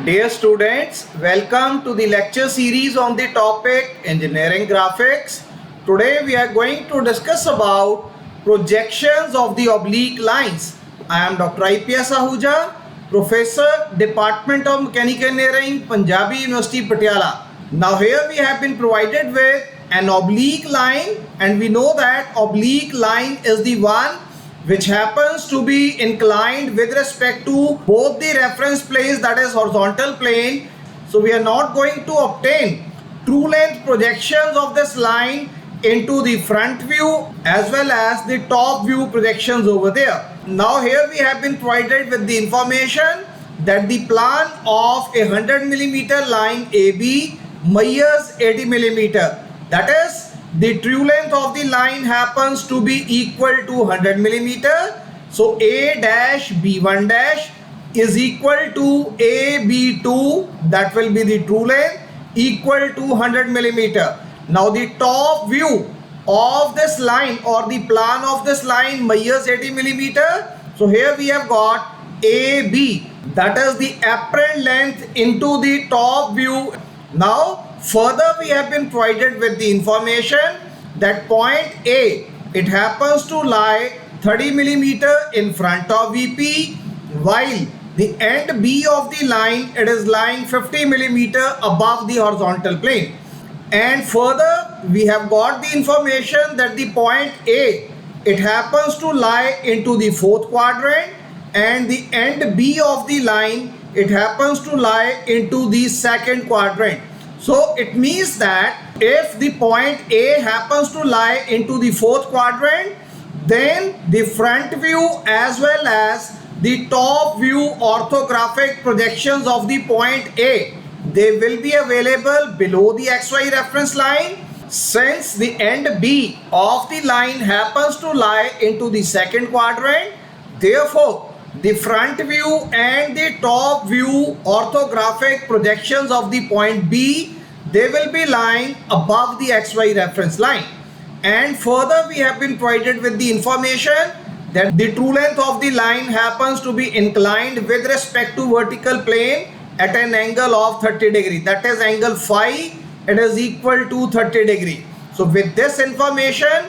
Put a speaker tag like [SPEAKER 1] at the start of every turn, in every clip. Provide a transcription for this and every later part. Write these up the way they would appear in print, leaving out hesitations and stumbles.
[SPEAKER 1] Dear students, welcome to the lecture series on the topic Engineering Graphics. Today we are going to discuss about projections of the oblique lines. I am Dr. IPS Ahuja, Professor, Department of Mechanical Engineering, Punjabi University, Patiala. Now here we have been provided with an oblique line, and we know that oblique line is the one which happens to be inclined with respect to both the reference planes, that is horizontal plane. So we are not going to obtain true length projections of this line into the front view as well as the top view projections over there. Now here we have been provided with the information that the plan of a 100 millimeter line AB measures 80 millimeter. That is, the true length of the line happens to be equal to 100 millimeter. So A dash B1 dash is equal to AB2, that will be the true length, equal to 100 millimeter. Now the top view of this line or the plan of this line measures 80 millimeter. So here we have got AB, that is the apparent length into the top view. Now further we have been provided with the information that point A, it happens to lie 30 millimeter in front of VP, while the end B of the line, it is lying 50 millimeter above the horizontal plane. And further we have got the information that the point A, it happens to lie into the fourth quadrant, and the end B of the line, it happens to lie into the second quadrant. So it means that if the point A happens to lie into the fourth quadrant, then the front view as well as the top view orthographic projections of the point A, they will be available below the XY reference line. Since the end B of the line happens to lie into the second quadrant, therefore the front view and the top view orthographic projections of the point B, they will be lying above the XY reference line. And further we have been provided with the information that the true length of the line happens to be inclined with respect to vertical plane at an angle of 30 degree. That is angle phi, it is equal to 30 degree. So with this information,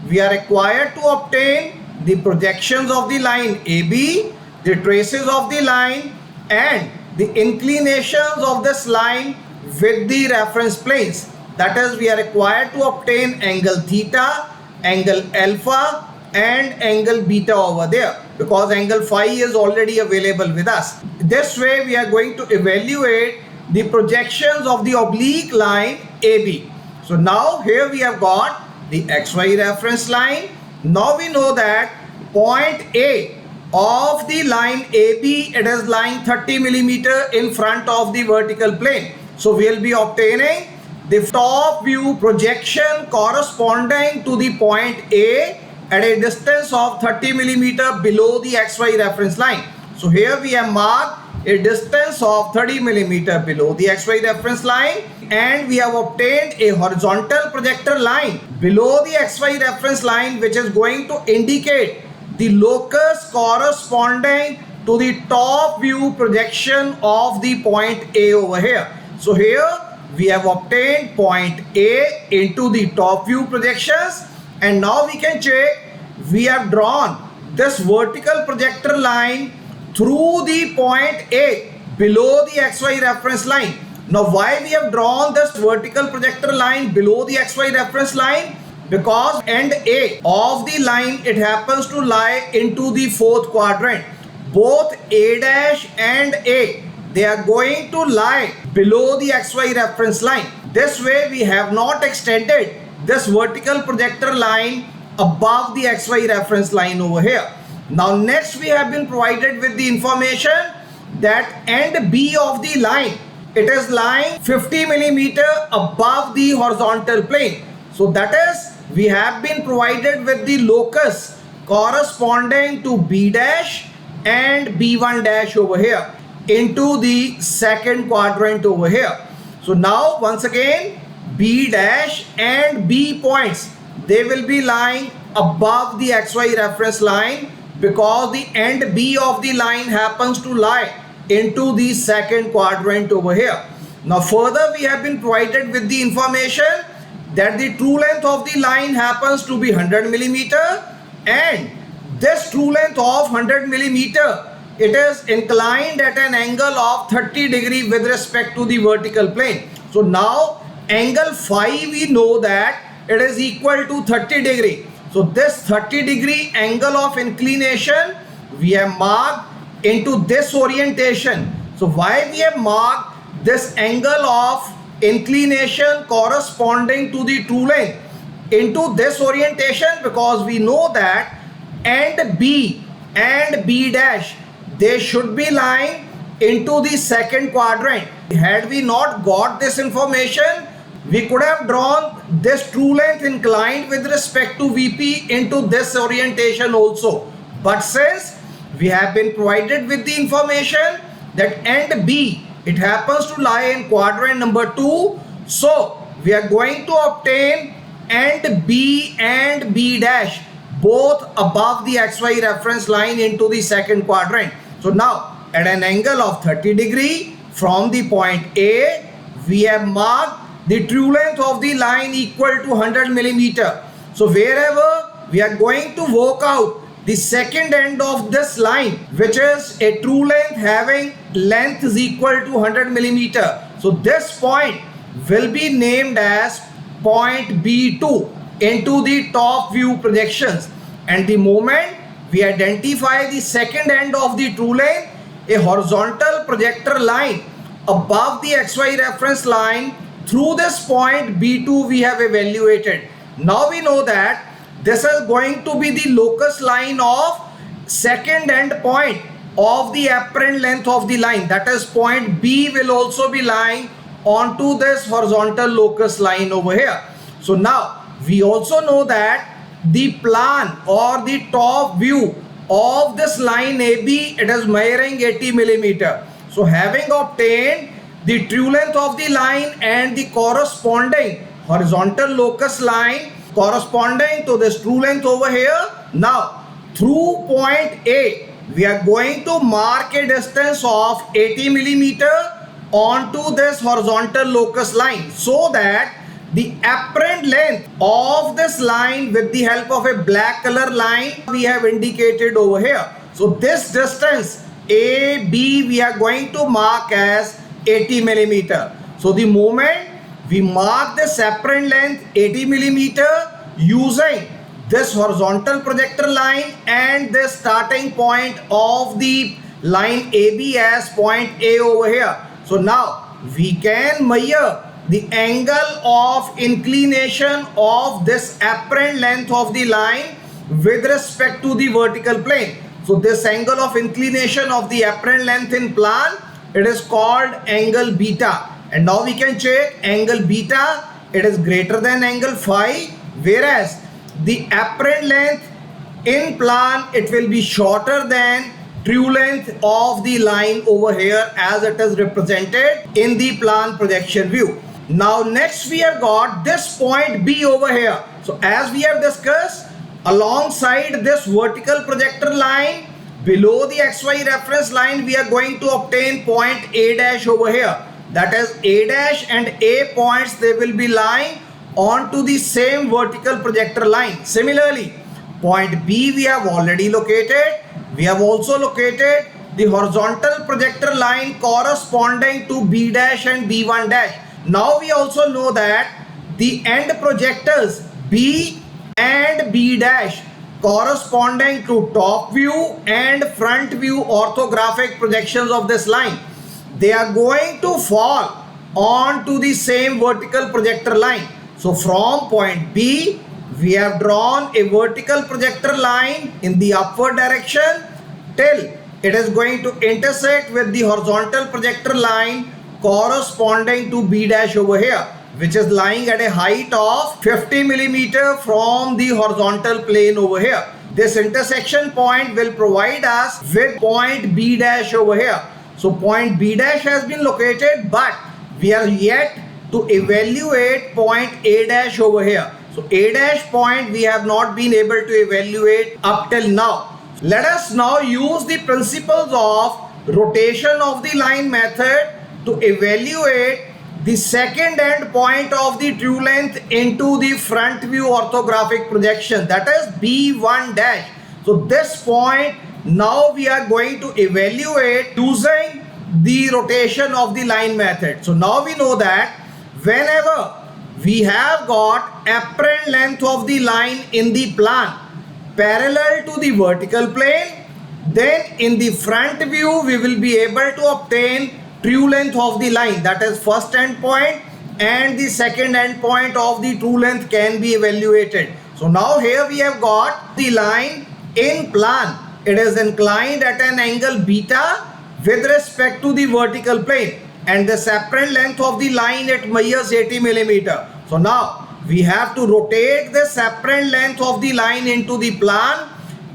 [SPEAKER 1] we are required to obtain the projections of the line AB, the traces of the line, and the inclinations of this line with the reference planes. That is, we are required to obtain angle theta, angle alpha, and angle beta over there, because angle phi is already available with us. This way we are going to evaluate the projections of the oblique line AB. So now here we have got the XY reference line. Now we know that point A of the line AB, it is lying 30 millimeter in front of the vertical plane. So we will be obtaining the top view projection corresponding to the point A at a distance of 30 millimeter below the XY reference line. So here we have marked a distance of 30 millimeter below the XY reference line, and we have obtained a horizontal projector line below the XY reference line, which is going to indicate the locus corresponding to the top view projection of the point A over here. So here we have obtained point A into the top view projections, and now we can check. We have drawn this vertical projector line through the point A below the XY reference line. Now why we have drawn this vertical projector line below the XY reference line? Because end A of the line, it happens to lie into the fourth quadrant. Both A dash and A, they are going to lie below the XY reference line. This way we have not extended this vertical projector line above the XY reference line over here. Now next we have been provided with the information that end B of the line, it is lying 50 millimeter above the horizontal plane. So that is, we have been provided with the locus corresponding to B dash and B1 dash over here into the second quadrant over here. So now once again, B dash and B points, they will be lying above the XY reference line because the end B of the line happens to lie into the second quadrant over here. Now further we have been provided with the information that the true length of the line happens to be 100 millimeter, and this true length of 100 millimeter, it is inclined at an angle of 30 degree with respect to the vertical plane. So now angle phi, we know that it is equal to 30 degree. So this 30 degree angle of inclination we have marked into this orientation. So why we have marked this angle of inclination corresponding to the true length into this orientation? Because we know that end B and B dash, they should be lying into the second quadrant. Had we not got this information, we could have drawn this true length inclined with respect to VP into this orientation also. But since we have been provided with the information that end B, it happens to lie in quadrant number 2, so we are going to obtain end B and B dash both above the XY reference line into the second quadrant. So now at an angle of 30 degree from the point A, we have marked the true length of the line equal to 100 millimeter. So wherever we are going to work out the second end of this line, which is a true length having length is equal to 100 millimeter. So this point will be named as point B2 into the top view projections. And the moment we identify the second end of the true length, a horizontal projector line above the XY reference line, through this point B2 we have evaluated. Now we know that this is going to be the locus line of second end point of the apparent length of the line. That is, point B will also be lying onto this horizontal locus line over here. So now we also know that the plan or the top view of this line AB, it is measuring 80 millimeter. So having obtained the true length of the line and the corresponding horizontal locus line corresponding to this true length over here, now through point A we are going to mark a distance of 80 millimeter onto this horizontal locus line, so that the apparent length of this line with the help of a black color line we have indicated over here. So this distance AB we are going to mark as 80 millimeter. So the moment we mark this apparent length 80 millimeter using this horizontal projector line and this starting point of the line AB as point A over here. So now we can measure the angle of inclination of this apparent length of the line with respect to the vertical plane. So this angle of inclination of the apparent length in plan, it is called angle beta. And now we can check angle beta, it is greater than angle phi, whereas the apparent length in plan, it will be shorter than true length of the line over here as it is represented in the plan projection view. Now next we have got this point B over here. So as we have discussed, alongside this vertical projector line below the XY reference line, we are going to obtain point A dash over here. That is, A dash and A points, they will be lying onto the same vertical projector line. Similarly, point B we have already located. We have also located the horizontal projector line corresponding to B dash and B1 dash. Now we also know that the end projectors B and B dash corresponding to top view and front view orthographic projections of this line, they are going to fall onto the same vertical projector line. So from point B, we have drawn a vertical projector line in the upward direction till it is going to intersect with the horizontal projector line corresponding to B dash over here, which is lying at a height of 50 millimeter from the horizontal plane over here. This intersection point will provide us with point B dash over here. So point B dash has been located, but we are yet to evaluate point A dash over here. So A dash point we have not been able to evaluate up till now. Let us now use the principles of rotation of the line method to evaluate the second end point of the true length into the front view orthographic projection, that is B1 dash. So this point now we are going to evaluate using the rotation of the line method. So now we know that whenever we have got apparent length of the line in the plan parallel to the vertical plane, then in the front view we will be able to obtain true length of the line, that is first end point, and the second end point of the true length can be evaluated. So now here we have got the line in plan. It is inclined at an angle beta with respect to the vertical plane, and the apparent length of the line it measures 80 millimeter. So now we have to rotate this apparent length of the line into the plan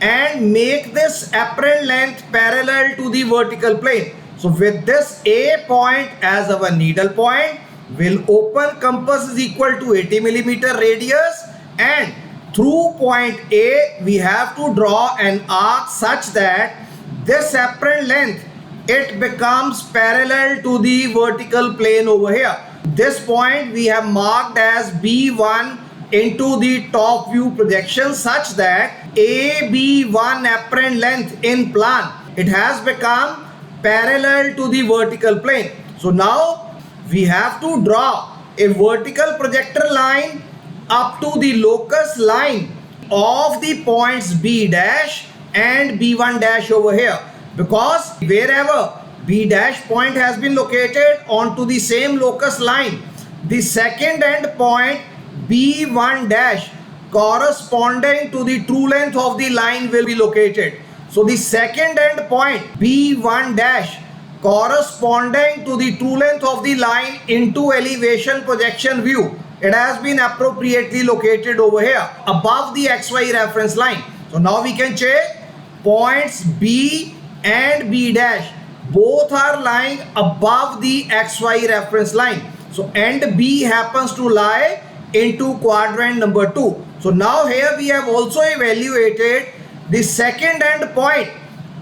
[SPEAKER 1] and make this apparent length parallel to the vertical plane. So with this A point as our needle point, we'll open compass is equal to 80 millimeter radius, and through point A we have to draw an arc such that this apparent length it becomes parallel to the vertical plane over here. This point we have marked as B1 into the top view projection such that AB1 apparent length in plan it has become parallel to the vertical plane. So now we have to draw a vertical projector line up to the locus line of the points B dash and B1 dash over here, because wherever B dash point has been located onto the same locus line, the second end point B1 dash corresponding to the true length of the line will be located. So the second end point B1 dash corresponding to the true length of the line into elevation projection view, it has been appropriately located over here above the XY reference line. So now we can check points B and B dash, both are lying above the XY reference line. So end B happens to lie into quadrant number 2. So now here we have also evaluated the second end point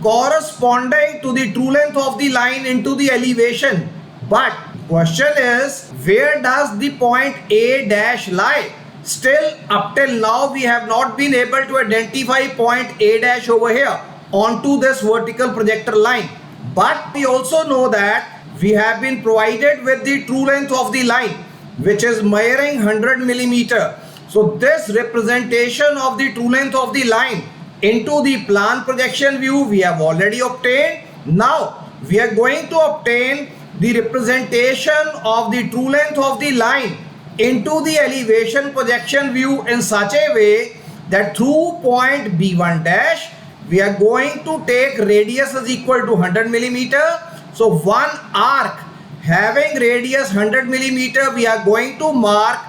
[SPEAKER 1] corresponding to the true length of the line into the elevation. But question is, where does the point A dash lie? Still up till now we have not been able to identify point A dash over here onto this vertical projector line. But we also know that we have been provided with the true length of the line, which is measuring 100 millimeter. So this representation of the true length of the line into the plan projection view we have already obtained. Now we are going to obtain the representation of the true length of the line into the elevation projection view in such a way that through point B1 dash we are going to take radius is equal to 100 millimeter. So one arc having radius 100 millimeter we are going to mark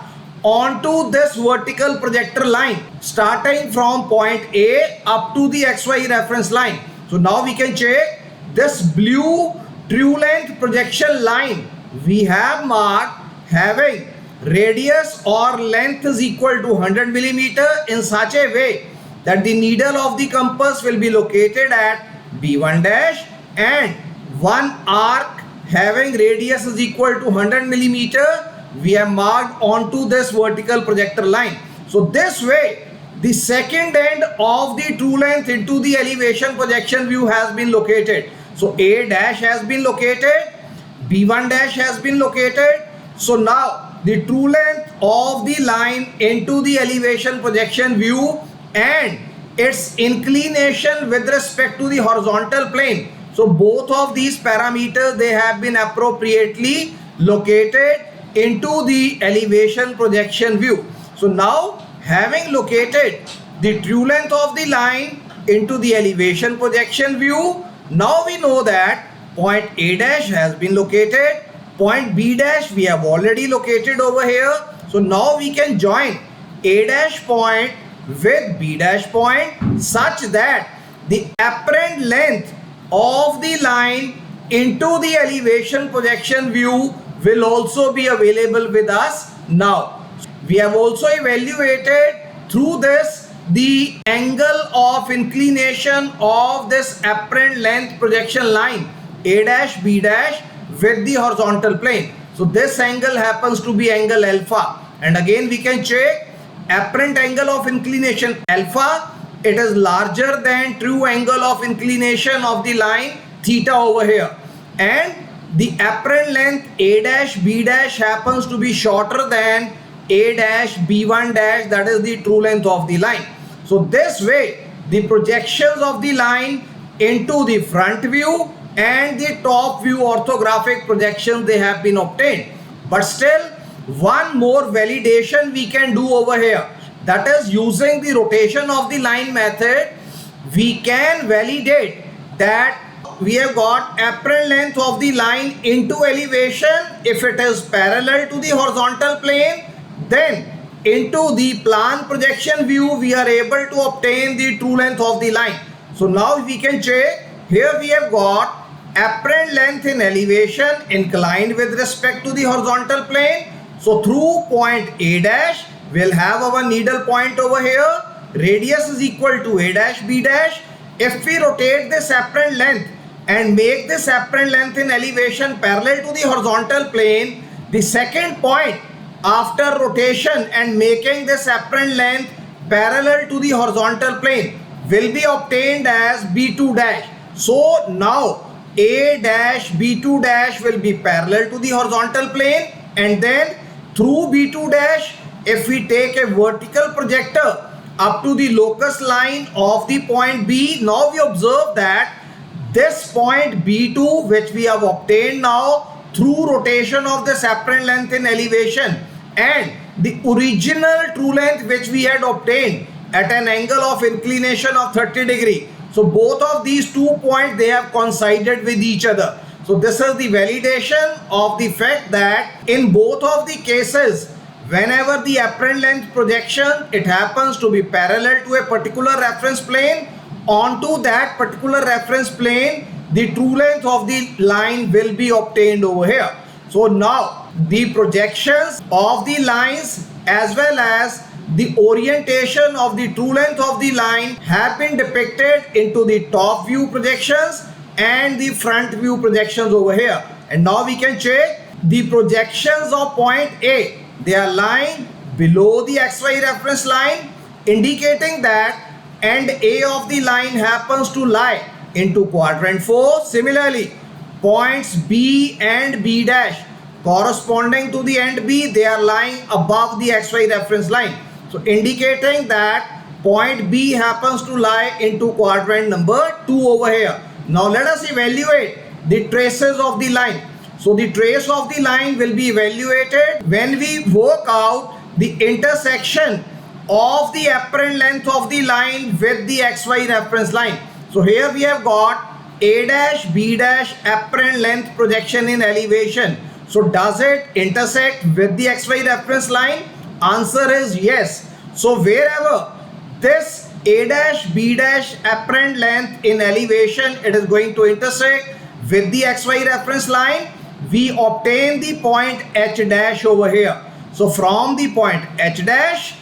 [SPEAKER 1] onto this vertical projector line starting from point A up to the XY reference line. So now we can check this blue true length projection line we have marked having radius or length is equal to 100 millimeter in such a way that the needle of the compass will be located at B1 dash, and one arc having radius is equal to 100 millimeter we have marked onto this vertical projector line. So this way the second end of the true length into the elevation projection view has been located. So A dash has been located, B1 dash has been located. So now the true length of the line into the elevation projection view and its inclination with respect to the horizontal plane. So both of these parameters they have been appropriately located into the elevation projection view. So now having located the true length of the line into the elevation projection view, now we know that point A dash has been located, point B dash we have already located over here. So now we can join A dash point with B dash point such that the apparent length of the line into the elevation projection view will also be available with us. Now we have also evaluated through this the angle of inclination of this apparent length projection line A dash B dash with the horizontal plane. So this angle happens to be angle alpha, and again we can check apparent angle of inclination alpha, it is larger than true angle of inclination of the line theta over here, and the apparent length A dash B dash happens to be shorter than A dash B1 dash, that is the true length of the line. So this way the projections of the line into the front view and the top view orthographic projections, they have been obtained. But still one more validation we can do over here, that is using the rotation of the line method we can validate that we have got apparent length of the line into elevation. If it is parallel to the horizontal plane, then into the plan projection view we are able to obtain the true length of the line. So now we can check, here we have got apparent length in elevation inclined with respect to the horizontal plane. So through point A dash we'll have our needle point over here, radius is equal to A dash B dash. If we rotate this apparent length and make this apparent length in elevation parallel to the horizontal plane, the second point after rotation and making this apparent length parallel to the horizontal plane will be obtained as B2 dash. So now A dash B2 dash will be parallel to the horizontal plane, and then through B2 dash, if we take a vertical projector up to the locus line of the point B, now we observe that this point B2 which we have obtained now through rotation of this apparent length in elevation and the original true length which we had obtained at an angle of inclination of 30 degree. So both of these 2 points, they have coincided with each other. So this is the validation of the fact that in both of the cases, whenever the apparent length projection, it happens to be parallel to a particular reference plane, onto that particular reference plane the true length of the line will be obtained over here. So now the projections of the lines as well as the orientation of the true length of the line have been depicted into the top view projections and the front view projections over here. And now we can check the projections of point A. They are lying below the XY reference line, indicating that end A of the line happens to lie into quadrant 4. Similarly, points B and B dash corresponding to the end B, they are lying above the XY reference line. So indicating that point B happens to lie into quadrant number 2 over here. Now let us evaluate the traces of the line. So the trace of the line will be evaluated when we work out the intersection of the apparent length of the line with the XY reference line. So here we have got A dash B dash apparent length projection in elevation. So does it intersect with the XY reference line? Answer is yes. So wherever this A dash B dash apparent length in elevation, it is going to intersect with the XY reference line, we obtain the point H dash over here. So from the point H dash,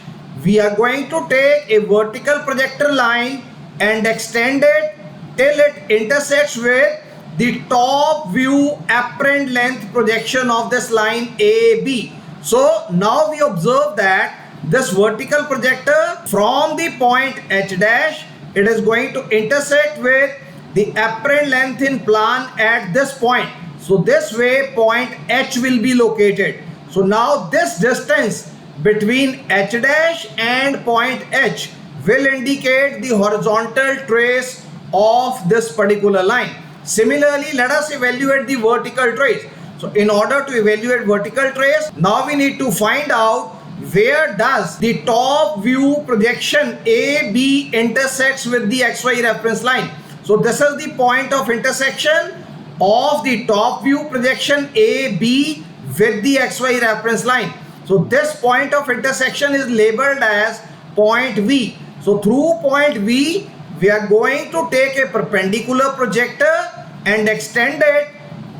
[SPEAKER 1] we are going to take a vertical projector line and extend it till it intersects with the top view apparent length projection of this line AB. So now we observe that this vertical projector from the point H dash, it is going to intersect with the apparent length in plan at this point. So this way point H will be located. So now this distance between H dash and point H will indicate the horizontal trace of this particular line. Similarly, let us evaluate the vertical trace. So in order to evaluate vertical trace, now we need to find out where does the top view projection AB intersects with the XY reference line. So this is the point of intersection of the top view projection AB with the XY reference line. So this point of intersection is labeled as point V. So through point V, we are going to take a perpendicular projector and extend it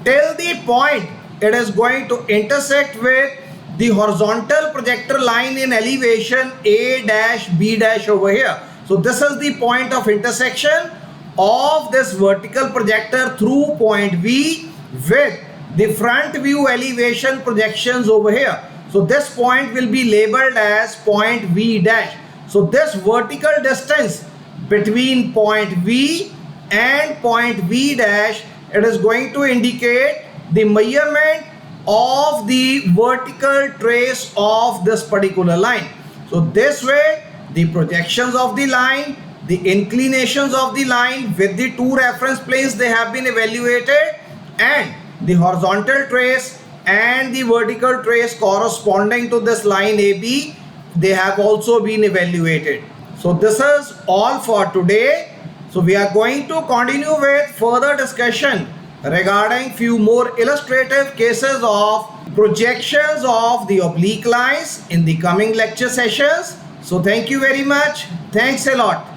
[SPEAKER 1] till the point it is going to intersect with the horizontal projector line in elevation A dash B dash over here. So this is the point of intersection of this vertical projector through point V with the front view elevation projections over here. So this point will be labeled as point V dash. So this vertical distance between point V and point V dash, it is going to indicate the measurement of the vertical trace of this particular line. So this way, the projections of the line, the inclinations of the line with the two reference planes, they have been evaluated, and the horizontal trace and the vertical trace corresponding to this line AB, they have also been evaluated. So this is all for today. So we are going to continue with further discussion regarding few more illustrative cases of projections of the oblique lines in the coming lecture sessions. So thank you very much. Thanks a lot.